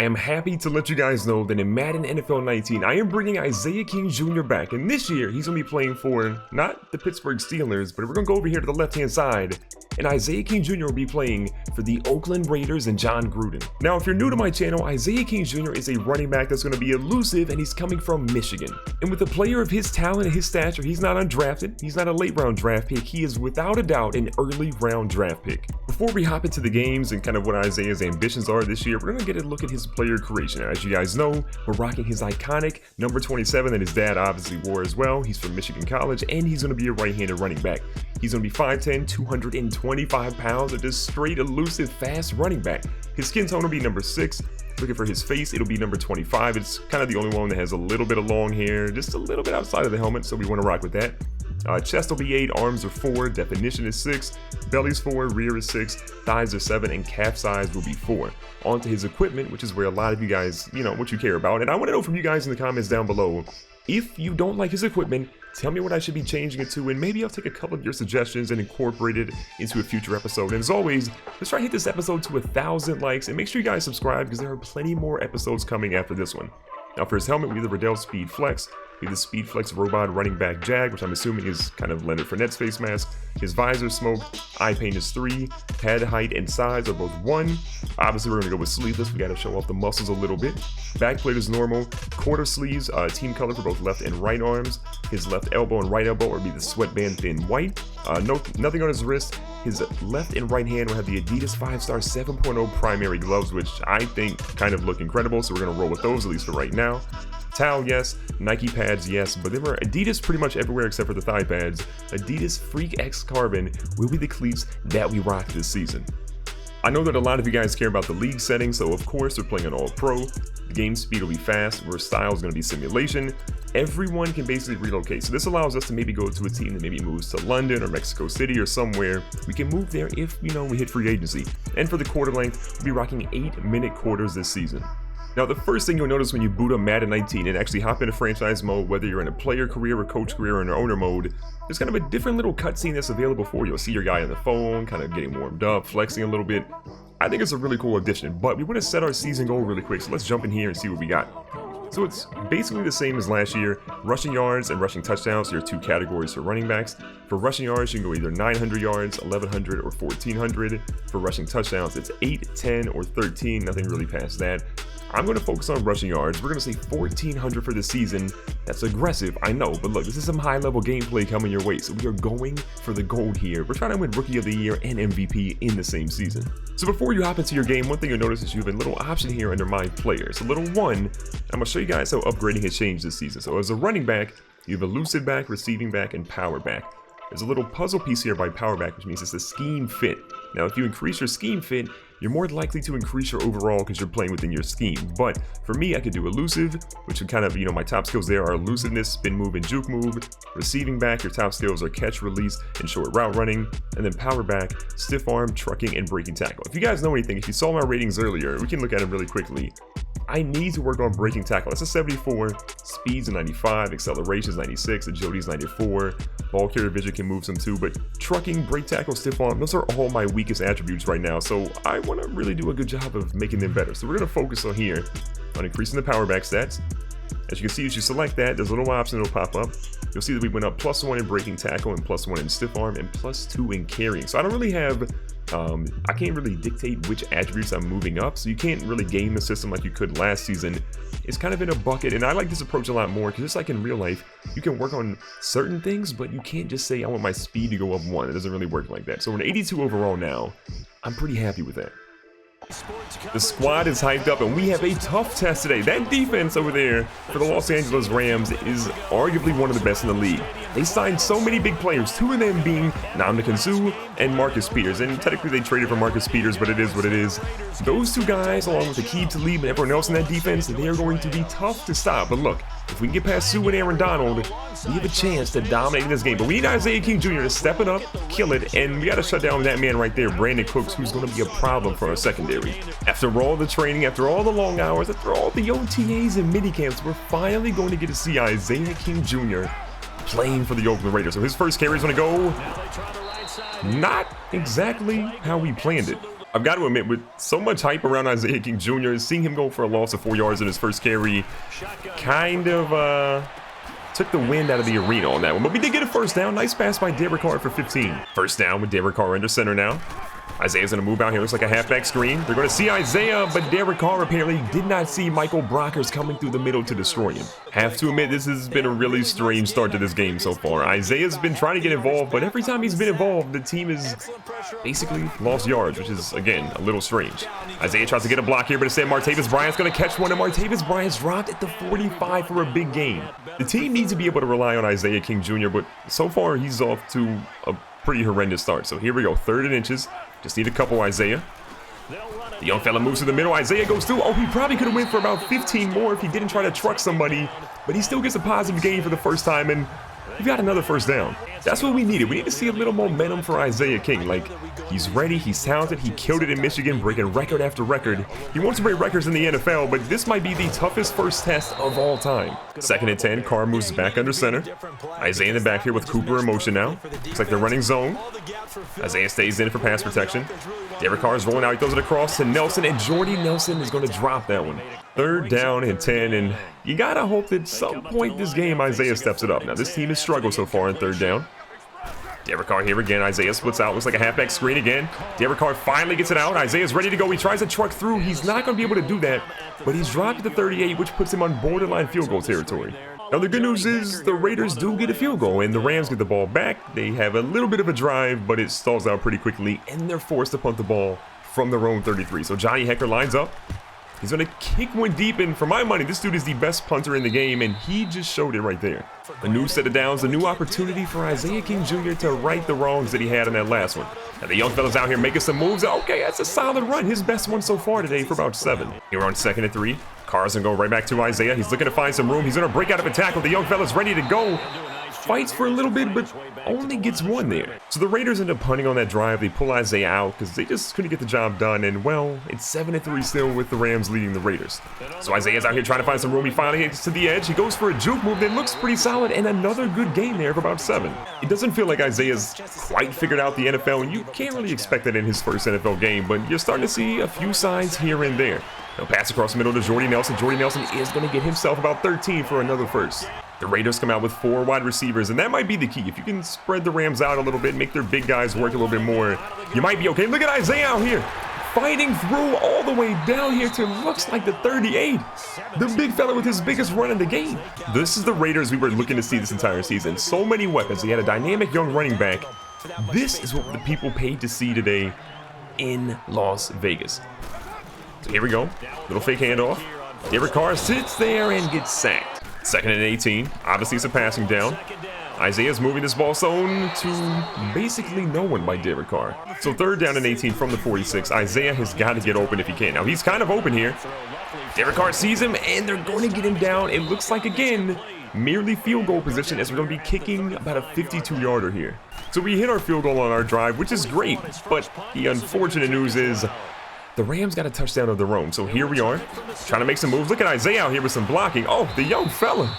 I am happy to let you guys know that in Madden NFL 19, I am bringing Isaiah King Jr. back, and this year he's going to be playing for not the Pittsburgh Steelers, but we're going to go over here to the left-hand side, and Isaiah King Jr. will be playing for the Oakland Raiders and John Gruden. Now, if you're new to my channel, Isaiah King Jr. is a running back that's going to be elusive, and he's coming from Michigan. And with a player of his talent and his stature, he's not undrafted, he's not a late-round draft pick, he is without a doubt an early-round draft pick. Before we hop into the games and kind of what Isaiah's ambitions are this year, we're going to get a look at his player creation. As you guys know, we're rocking his iconic number 27 that his dad obviously wore as well. He's from Michigan College, and he's going to be a right-handed running back. He's going to be 5'10", 225 pounds, and just straight, elusive, fast running back. His skin tone will be number 6. Looking for his face, it'll be number 25. It's kind of the only one that has a little bit of long hair, just a little bit outside of the helmet, so we want to rock with that. Chest will be 8, arms are 4, definition is 6, belly's 4, rear is 6, thighs are 7, and calf size will be 4. On to his equipment, which is where a lot of you guys, what you care about. And I want to know from you guys in the comments down below, if you don't like his equipment, tell me what I should be changing it to, and maybe I'll take a couple of your suggestions and incorporate it into a future episode. And as always, let's try to hit this episode to 1,000 likes, and make sure you guys subscribe because there are plenty more episodes coming after this one. Now for his helmet, we have the Riddell Speed Flex. We have the Speed Flex Robot Running Back Jag, which I'm assuming is kind of Leonard Fournette's face mask. His visor smoke, eye paint is 3, head height and size are both 1. Obviously we're going to go with sleeveless, we got to show off the muscles a little bit. Back plate is normal, quarter sleeves, team color for both left and right arms. His left elbow and right elbow will be the sweatband thin white. Nothing on his wrist. His left and right hand will have the Adidas 5-star 7.0 primary gloves, which I think kind of look incredible, so we're going to roll with those at least for right now. Towel, yes. Nike pads, yes. But there were Adidas pretty much everywhere except for the thigh pads. Adidas Freak X Carbon will be the cleats that we rock this season. I know that a lot of you guys care about the league settings, so of course we're playing an all-pro. The game speed will be fast, where style is going to be simulation. Everyone can basically relocate, so this allows us to maybe go to a team that maybe moves to London or Mexico City or somewhere. We can move there if, we hit free agency. And for the quarter length, we'll be rocking 8-minute quarters this season. Now, the first thing you'll notice when you boot up Madden 19 and actually hop into franchise mode, whether you're in a player career or coach career or in owner mode, there's kind of a different little cutscene that's available for you. You'll see your guy on the phone, kind of getting warmed up, flexing a little bit. I think it's a really cool addition, but we want to set our season goal really quick, so let's jump in here and see what we got. So it's basically the same as last year. Rushing yards and rushing touchdowns are your 2 categories for running backs. For rushing yards, you can go either 900 yards, 1100, or 1400. For rushing touchdowns, it's 8, 10, or 13, nothing really past that. I'm going to focus on rushing yards. We're going to say 1,400 for the season. That's aggressive, I know, but look, this is some high-level gameplay coming your way, so we are going for the gold here. We're trying to win Rookie of the Year and MVP in the same season. So before you hop into your game, one thing you'll notice is you have a little option here under My Players. A little 1, I'm going to show you guys how upgrading has changed this season. So as a running back, you have elusive back, receiving back, and power back. There's a little puzzle piece here by power back, which means it's a scheme fit. Now, if you increase your scheme fit, you're more likely to increase your overall because you're playing within your scheme. But for me, I could do elusive, which would kind of, my top skills there are elusiveness, spin move, and juke move. Receiving back, your top skills are catch, release, and short route running. And then power back, stiff arm, trucking, and breaking tackle. If you guys know anything, if you saw my ratings earlier, we can look at them really quickly. I need to work on breaking tackle. That's a 74, speed's a 95, acceleration's 96, agility's 94, ball carrier vision can move some too, but trucking, break tackle, stiff arm, those are all my weakest attributes right now, so I want to really do a good job of making them better. So we're going to focus on here on increasing the power back stats. As you can see, as you select that, there's a little option that'll pop up. You'll see that we went up +1 in breaking tackle and +1 in stiff arm and +2 in carrying. So I don't really have I can't really dictate which attributes I'm moving up, so you can't really game the system like you could last season. It's kind of in a bucket, and I like this approach a lot more because just like in real life, you can work on certain things, but you can't just say I want my speed to go up 1. It doesn't really work like that. So we're an 82 overall now. I'm pretty happy with that. The squad is hyped up, and we have a tough test today. That defense over there for the Los Angeles Rams is arguably one of the best in the league. They signed so many big players, 2 of them being Nnamdi Suh and Marcus Peters. And technically they traded for Marcus Peters, but it is what it is. Those 2 guys, along with Aqib Talib and everyone else in that defense, they are going to be tough to stop. But look, if we can get past Suh and Aaron Donald, we have a chance to dominate this game. But we need Isaiah King Jr. to step it up, kill it, and we got to shut down that man right there, Brandon Cooks, who's going to be a problem for our secondary. After all the training, after all the long hours, after all the OTAs and minicamps, we're finally going to get to see Isaiah King Jr. playing for the Oakland Raiders. So his first carry is going to go not exactly how we planned it. I've got to admit, with so much hype around Isaiah King Jr., seeing him go for a loss of 4 yards in his first carry kind of took the wind out of the arena on that one. But we did get a first down. Nice pass by Derek Carr for 15. First down with Derek Carr under center now. Isaiah's going to move out here. Looks like a halfback screen. They're going to see Isaiah, but Derek Carr apparently did not see Michael Brockers coming through the middle to destroy him. Have to admit, this has been a really strange start to this game so far. Isaiah's been trying to get involved, but every time he's been involved, the team has basically lost yards, which is, again, a little strange. Isaiah tries to get a block here, but instead Martavis Bryant's going to catch one, and Martavis Bryant's dropped at the 45 for a big gain. The team needs to be able to rely on Isaiah King Jr., but so far he's off to a pretty horrendous start. So here we go, 3rd and inches. Just need a couple, Isaiah. The young fella moves to the middle. Isaiah goes through. Oh, he probably could have went for about 15 more if he didn't try to truck somebody. But he still gets a positive gain for the first time, and we've got another first down. That's what we needed. We need to see a little momentum for Isaiah King. Like, he's ready. He's talented. He killed it in Michigan, breaking record after record. He wants to break records in the NFL, but this might be the toughest first test of all time. 2nd and 10. Carr moves back under center. Isaiah in the back here with Cooper in motion now. Looks like they're running zone. Isaiah stays in for pass protection. Derek Carr is rolling out. He throws it across to Nelson, and Jordy Nelson is going to drop that one. 3rd down and 10, and you got to hope that at some point this game Isaiah steps it up. Now, this team has struggled so far in 3rd down. Derek Carr here again. Isaiah splits out. Looks like a halfback screen again. Derek Carr finally gets it out. Isaiah's ready to go. He tries to truck through. He's not going to be able to do that, but he's dropped at the 38, which puts him on borderline field goal territory. Now, the good news is the Raiders do get a field goal, and the Rams get the ball back. They have a little bit of a drive, but it stalls out pretty quickly, and they're forced to punt the ball from their own 33. So Johnny Hekker lines up. He's going to kick one deep, and for my money, this dude is the best punter in the game, and he just showed it right there. A new set of downs, a new opportunity for Isaiah King Jr. to right the wrongs that he had in that last one. Now, the young fella's out here making some moves. Okay, that's a solid run. His best one so far today for about 7. Here on 2nd and 3. Carr's going to go right back to Isaiah. He's looking to find some room. He's going to break out of a tackle. The young fella's ready to go. Fights for a little bit, but only gets one there. So the Raiders end up punting on that drive. They pull Isaiah out because they just couldn't get the job done. And, well, it's 7-3 still with the Rams leading the Raiders. So Isaiah's out here trying to find some room. He finally gets to the edge. He goes for a juke move that looks pretty solid, and another good gain there for about 7. It doesn't feel like Isaiah's quite figured out the NFL, and you can't really expect that in his first NFL game, but you're starting to see a few signs here and there. Now pass across the middle to Jordy Nelson. Jordy Nelson is going to get himself about 13 for another first. The Raiders come out with 4 wide receivers, and that might be the key. If you can spread the Rams out a little bit, make their big guys work a little bit more, you might be okay. Look at Isaiah out here, fighting through all the way down here to looks like the 38. The big fella with his biggest run in the game. This is the Raiders we were looking to see this entire season. So many weapons. He had a dynamic young running back. This is what the people paid to see today in Las Vegas. So here we go. Little fake handoff. Derek Carr sits there and gets sacked. 2nd and 18. Obviously, it's a passing down. Isaiah's moving this ball zone to basically no one by Derek Carr. So 3rd down and 18 from the 46. Isaiah has got to get open if he can. Now, he's kind of open here. Derek Carr sees him, and they're going to get him down. It looks like, again, merely field goal position as we're going to be kicking about a 52-yarder here. So we hit our field goal on our drive, which is great. But the unfortunate news is the Rams got a touchdown of their own. So here we are, trying to make some moves. Look at Isaiah out here with some blocking. Oh, the young fella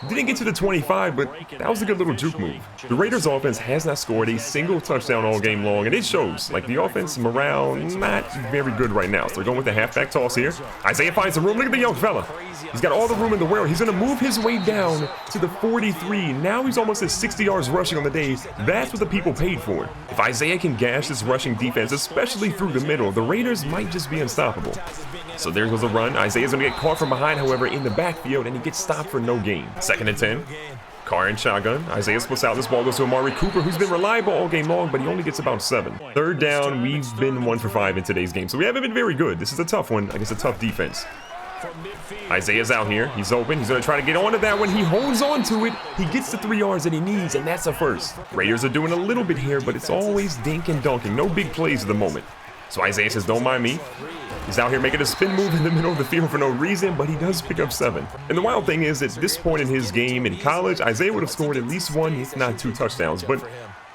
didn't get to the 25, but that was a good little juke move. The Raiders offense has not scored a single touchdown all game long, and it shows. Like, the offense morale not very good right now. So they're going with the halfback toss here. Isaiah finds some room. Look at the young fella. He's got all the room in the world. He's going to move his way down to the 43. Now he's almost at 60 yards rushing on the day. That's what the people paid for. If Isaiah can gash this rushing defense, especially through the middle, the Raiders might just be unstoppable. So there goes a run. Isaiah's going to get caught from behind, however, in the backfield, and he gets stopped for no gain. 2nd and 10. Carr in shotgun. Isaiah splits out. This ball goes to Amari Cooper, who's been reliable all game long, but he only gets about 7. 3rd down. We've been 1 for 5 in today's game, so we haven't been very good. This is a tough one against a tough defense. Isaiah's out here. He's open. He's going to try to get onto that one. He holds on to it. He gets the 3 yards that he needs, and that's a first. Raiders are doing a little bit here, but it's always dink and dunking. No big plays at the moment. So Isaiah says, don't mind me. He's out here making a spin move in the middle of the field for no reason, but he does pick up 7. And the wild thing is, at this point in his game in college, Isaiah would have scored at least 1, if not 2 touchdowns. But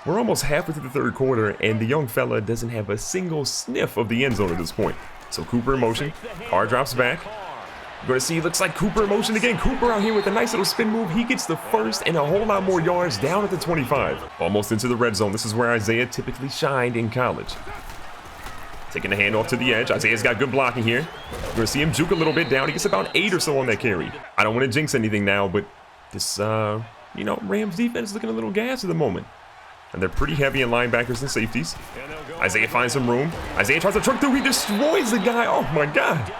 we're almost halfway through the 3rd quarter, and the young fella doesn't have a single sniff of the end zone at this point. So Cooper in motion. Carr drops back. You're going to see, looks like Cooper in motion again. Cooper out here with a nice little spin move. He gets the first and a whole lot more yards down at the 25. Almost into the red zone. This is where Isaiah typically shined in college. Taking the handoff to the edge. Isaiah's got good blocking here. We're going to see him juke a little bit down. He gets about 8 or so on that carry. I don't want to jinx anything now, but this, you know, Rams defense is looking a little gas at the moment. And they're pretty heavy in linebackers and safeties. Isaiah finds some room. Isaiah tries to truck through. He destroys the guy. Oh, my God.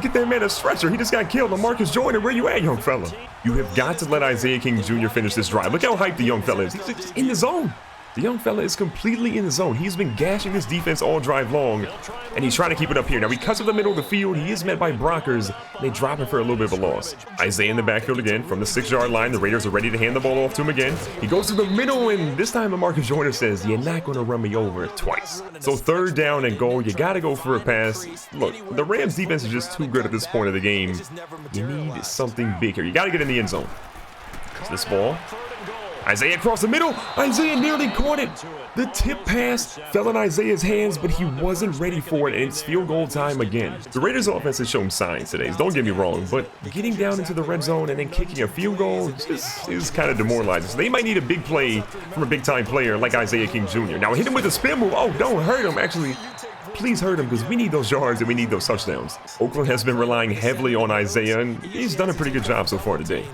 Get that man a stretcher. He just got killed. Marcus Jordan, where you at, young fella? You have got to let Isaiah King Jr. finish this drive. Look how hyped the young fella is. He's just in the zone. The young fella is completely in the zone. He's been gashing this defense all drive long, and he's trying to keep it up here. Now, because of the middle of the field, he is met by blockers. They drop him for a little bit of a loss. Isaiah in the backfield again from the 6-yard line. The Raiders are ready to hand the ball off to him again. He goes to the middle, and this time Marcus Jordan says, you're not going to run me over twice. So 3rd down and goal. You got to go for a pass. Look, the Rams defense is just too good at this point of the game. You need something big here. You got to get in the end zone. There's this ball. Isaiah across the middle. Isaiah nearly caught it. The tip pass fell in Isaiah's hands, but he wasn't ready for it, and it's field goal time again. The Raiders offense has shown signs today, don't get me wrong, but getting down into the red zone and then kicking a field goal is kind of demoralizing. So they might need a big play from a big-time player like Isaiah King Jr. Now hit him with a spin move. Oh, don't hurt him. Actually, please hurt him because we need those yards and we need those touchdowns. Oakland has been relying heavily on Isaiah, and he's done a pretty good job so far today.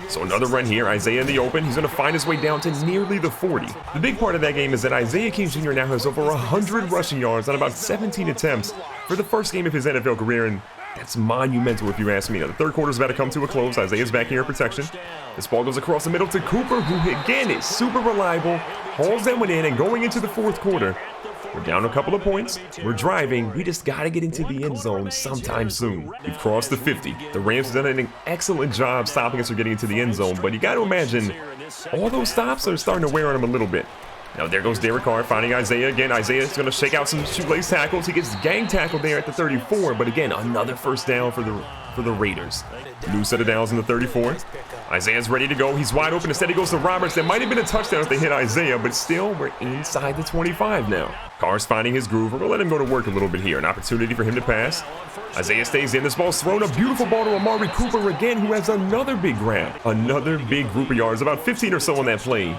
So another run here, Isaiah in the open. He's going to find his way down to nearly the 40. The big part of that game is that Isaiah King Jr. now has over 100 rushing yards on about 17 attempts for the first game of his NFL career, and that's monumental if you ask me. Now, the 3rd quarter is about to come to a close. Isaiah's back here in protection. This ball goes across the middle to Cooper, who again is super reliable, hauls that one in, and going into the 4th quarter, we're down a couple of points. We're driving. We just got to get into the end zone sometime soon. We've crossed the 50. The Rams have done an excellent job stopping us from getting into the end zone, but you got to imagine all those stops are starting to wear on him a little bit. Now there goes Derek Carr finding Isaiah again. Isaiah's going to shake out some shoelace tackles. He gets gang tackled there at the 34, but again, another 1st down for the Raiders. New set of downs in the 34. Isaiah's ready to go. He's wide open. Instead, he goes to Roberts. That might have been a touchdown if they hit Isaiah, but still, we're inside the 25 now. Carr's finding his groove. We're going to let him go to work a little bit here. An opportunity for him to pass. Isaiah stays in. This ball's thrown. A beautiful ball to Amari Cooper again, who has another big grab. Another big group of yards. About 15 or so on that play.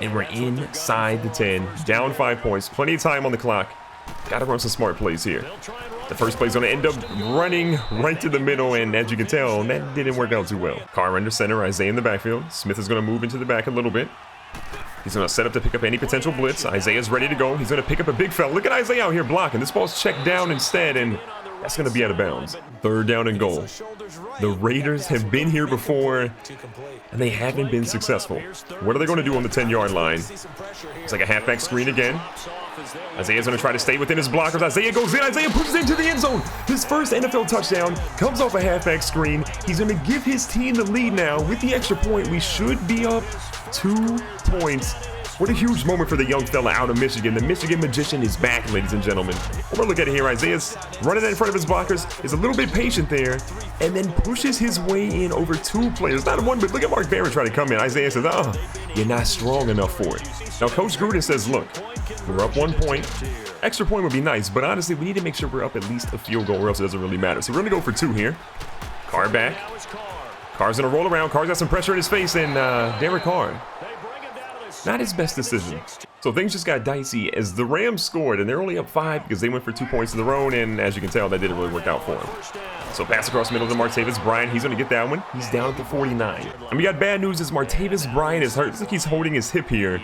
And we're inside the 10. Down 5 points. Plenty of time on the clock. Got to run some smart plays here. The first play's going to end up running right to the middle, and as you can tell, that didn't work out too well. Carr under center, Isaiah in the backfield. Smith is going to move into the back a little bit. He's going to set up to pick up any potential blitz. Isaiah's ready to go. He's going to pick up a big fella. Look at Isaiah out here blocking. This ball's checked down instead, and that's going to be out of bounds. 3rd down and goal. The Raiders have been here before, and they haven't been successful. What are they going to do on the 10-yard line? It's like a halfback screen again. Isaiah's going to try to stay within his blockers. Isaiah goes in. Isaiah pushes into the end zone. His first NFL touchdown comes off a halfback screen. He's going to give his team the lead now. With the extra point, we should be up 2 points. What a huge moment for the young fella out of Michigan. The Michigan magician is back, ladies and gentlemen. We're going to look at it here. Isaiah's running in front of his blockers, is a little bit patient there, and then pushes his way in over 2 players. Not one, but look at Mark Barron trying to come in. Isaiah says, oh, you're not strong enough for it. Now, Coach Gruden says, look, we're up 1 point. Extra point would be nice, but honestly, we need to make sure we're up at least a field goal or else it doesn't really matter. So we're going to go for 2 here. Carr back. Carr's going to roll around. Carr's got some pressure in his face, and Derek Carr, not his best decision. So things just got dicey as the Rams scored, and they're only up 5 because they went for 2 points of their own, and as you can tell, that didn't really work out for them. So pass across the middle to Martavis Bryant. He's going to get that one. He's down at the 49. And we got bad news as Martavis Bryant is hurt. Looks like he's holding his hip here.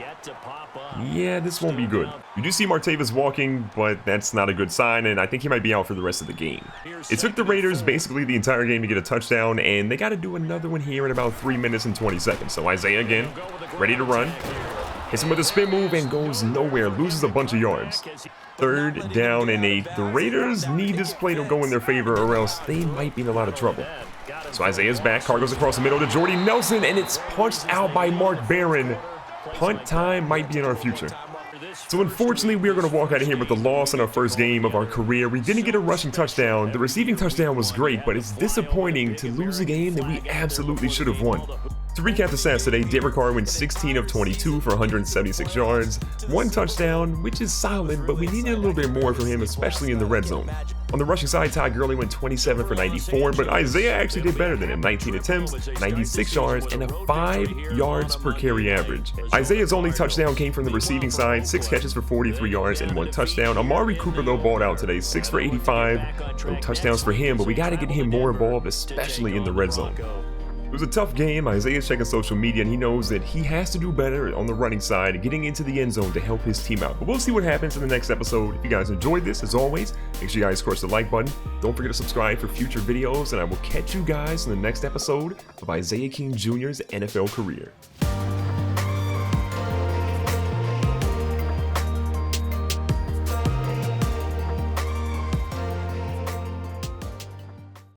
Yeah, this won't be good. You do see Martavis walking, but that's not a good sign, and I think he might be out for the rest of the game. It took the Raiders basically the entire game to get a touchdown, and they got to do another one here in about 3 minutes and 20 seconds. So Isaiah again, ready to run. Hits him with a spin move and goes nowhere, loses a bunch of yards. 3rd down and 8. The Raiders need this play to go in their favor or else they might be in a lot of trouble. So Isaiah's back. Carr goes across the middle to Jordy Nelson, and it's punched out by Mark Barron. Punt time might be in our future. So unfortunately, we are going to walk out of here with the loss in our first game of our career. We didn't get a rushing touchdown. The receiving touchdown was great, but it's disappointing to lose a game that we absolutely should have won. To recap the stats today, Derek Carr went 16 of 22 for 176 yards, 1 touchdown, which is solid, but we needed a little bit more from him, especially in the red zone. On the rushing side, Todd Gurley went 27 for 94, but Isaiah actually did better than him, 19 attempts, 96 yards, and a 5 yards per carry average. Isaiah's only touchdown came from the receiving side, 6 catches for 43 yards and 1 touchdown. Amari Cooper, though, balled out today, 6 for 85, no touchdowns for him, but we got to get him more involved, especially in the red zone. It was a tough game. Isaiah's checking social media, and he knows that he has to do better on the running side and getting into the end zone to help his team out. But we'll see what happens in the next episode. If you guys enjoyed this, as always, make sure you guys crush the like button. Don't forget to subscribe for future videos, and I will catch you guys in the next episode of Isaiah King Jr.'s NFL career.